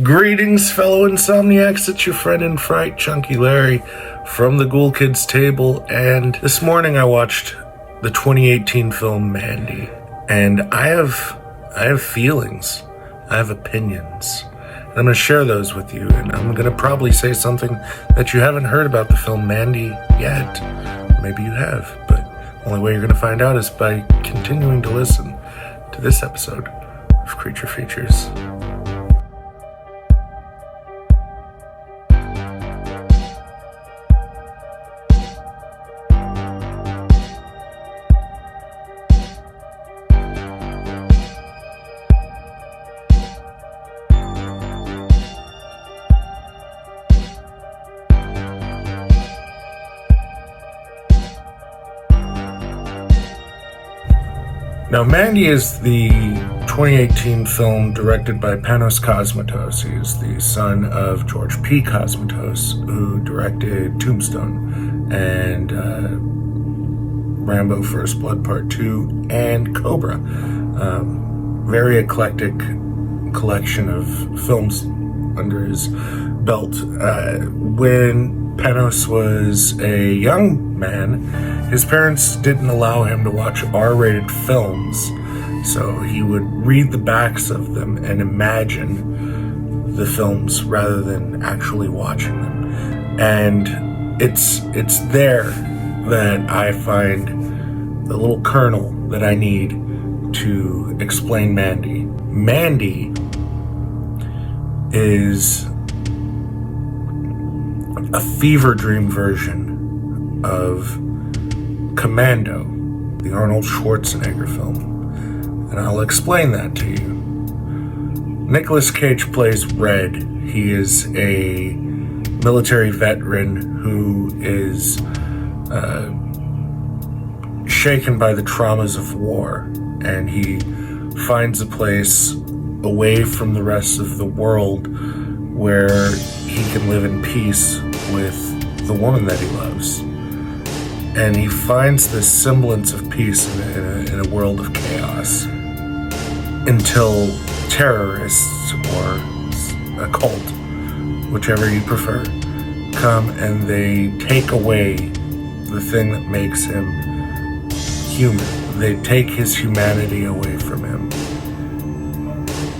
Greetings, fellow insomniacs. It's your friend in fright, Chunky Larry, from the Ghoul Kids table. And this morning I watched the 2018 film Mandy. And I have feelings. I have opinions. And I'm going to share those with you. And I'm going to probably say something that you haven't heard about the film Mandy yet. Maybe you have. But the only way you're going to find out is by continuing to listen to this episode of Creature Features. Now, Mandy is the 2018 film directed by Panos Cosmatos. He is the son of George P. Cosmatos, who directed Tombstone and Rambo First Blood Part 2 and Cobra. Very eclectic collection of films under his belt. When Panos was a young man, his parents didn't allow him to watch R-rated films, so he would read the backs of them and imagine the films rather than actually watching them. And it's there that I find the little kernel that I need to explain Mandy. Mandy is a fever dream version of Commando, the Arnold Schwarzenegger film. And I'll explain that to you. Nicolas Cage plays Red. He is a military veteran who is shaken by the traumas of war, and he finds a place away from the rest of the world where he can live in peace with the woman that he loves. And he finds this semblance of peace in a world of chaos until terrorists or a cult, whichever you prefer, come and they take away the thing that makes him human. They take his humanity away from him.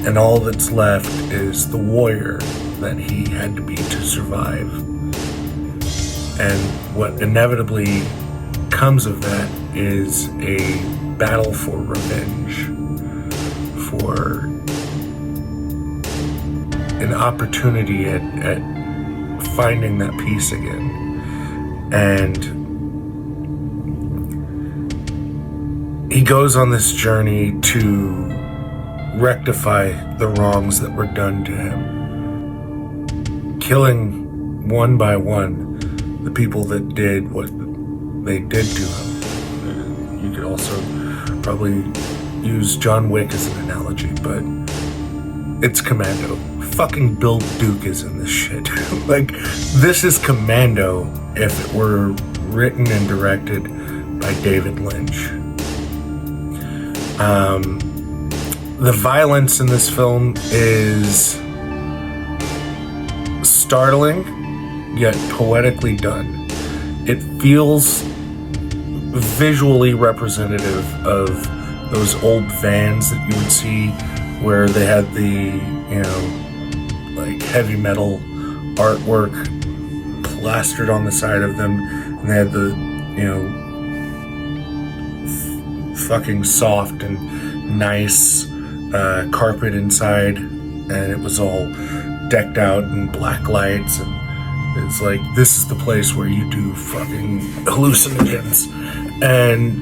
And all that's left is the warrior that he had to be to survive. And what inevitably comes of that is a battle for revenge, for an opportunity at finding that peace again. And he goes on this journey to rectify the wrongs that were done to him, killing one by one the people that did what they did to him. You could also probably use John Wick as an analogy, but it's Commando. Fucking Bill Duke is in this shit. Like, this is Commando if it were written and directed by David Lynch. The violence in this film is startling, yet poetically done. It feels visually representative of those old vans that you would see where they had the, like heavy metal artwork plastered on the side of them, and they had the, fucking soft and nice carpet inside, and it was all decked out in black lights, and it's like, this is the place where you do fucking hallucinogens. And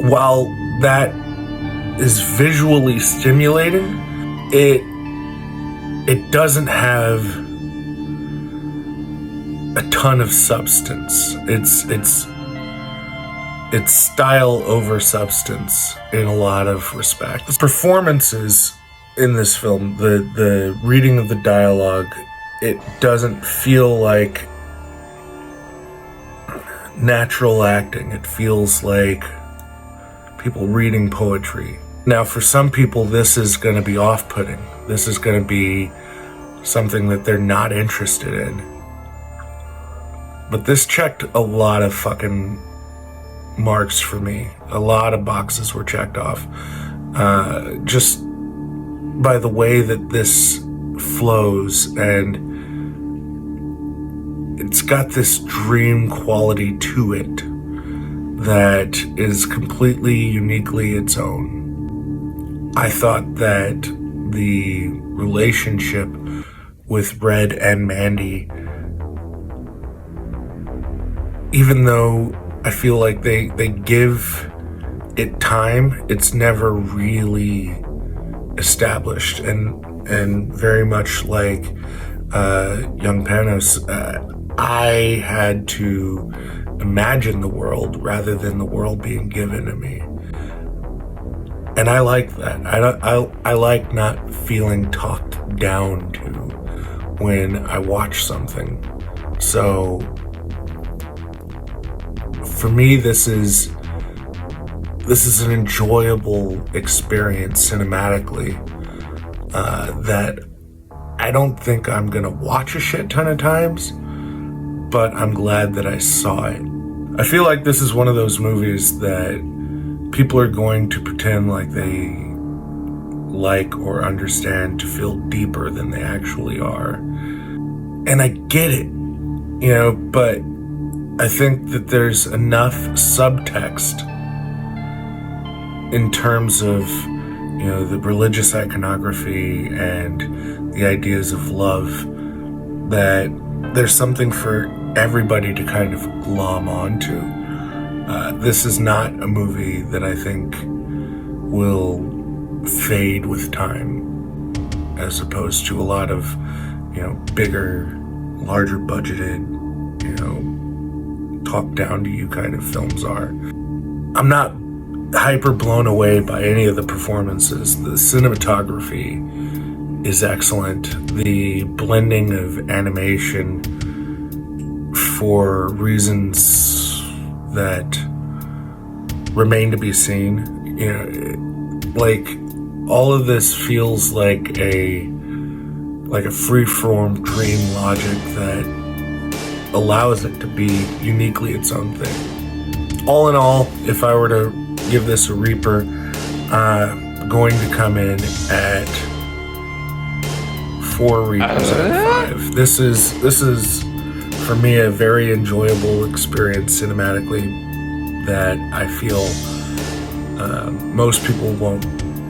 while that is visually stimulating, it doesn't have a ton of substance. It's style over substance in a lot of respects. The performances in this film, the reading of the dialogue, it doesn't feel like natural acting. It feels like people reading poetry. Now, for some people, this is going to be off-putting. This is going to be something that they're not interested in. But this checked a lot of fucking marks for me. A lot of boxes were checked off. Just by the way that this flows, and it's got this dream quality to it that is completely uniquely its own. I thought that the relationship with Red and Mandy, even though I feel like they give it time, it's never really established. And very much like Young Panos, I had to imagine the world rather than the world being given to me. And I like that. I like not feeling talked down to when I watch something. So for me, this is an enjoyable experience cinematically that I don't think I'm gonna watch a shit ton of times, but I'm glad that I saw it. I feel like this is one of those movies that people are going to pretend like they like or understand to feel deeper than they actually are. And I get it, but I think that there's enough subtext in terms of, the religious iconography and the ideas of love, that there's something for everybody to kind of glom onto. This is not a movie that I think will fade with time, as opposed to a lot of, bigger, larger budgeted, talk down to you kind of films are. I'm not hyper blown away by any of the performances. The cinematography is excellent. The blending of animation, for reasons that remain to be seen, like all of this feels like a free-form dream logic that allows it to be uniquely its own thing. All in all, if I were to give this a Reaper, going to come in at 4 Reapers out of 5. This is for me a very enjoyable experience cinematically that I feel most people won't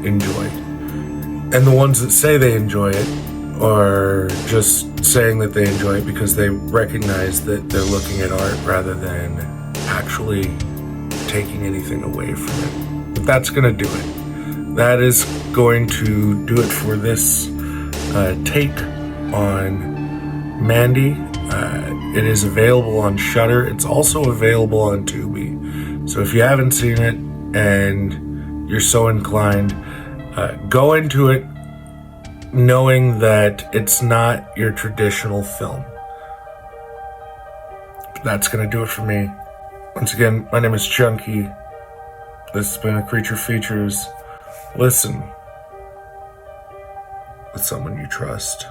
enjoy. And the ones that say they enjoy it are just saying that they enjoy it because they recognize that they're looking at art rather than actually taking anything away from it. But that's going to do it. That is going to do it for this take on Mandy. It is available on Shudder. It's also available on Tubi. So if you haven't seen it and you're so inclined, go into it knowing that it's not your traditional film. That's going to do it for me. Once again, my name is Chunky. This has been a Creature Features. Listen with someone you trust.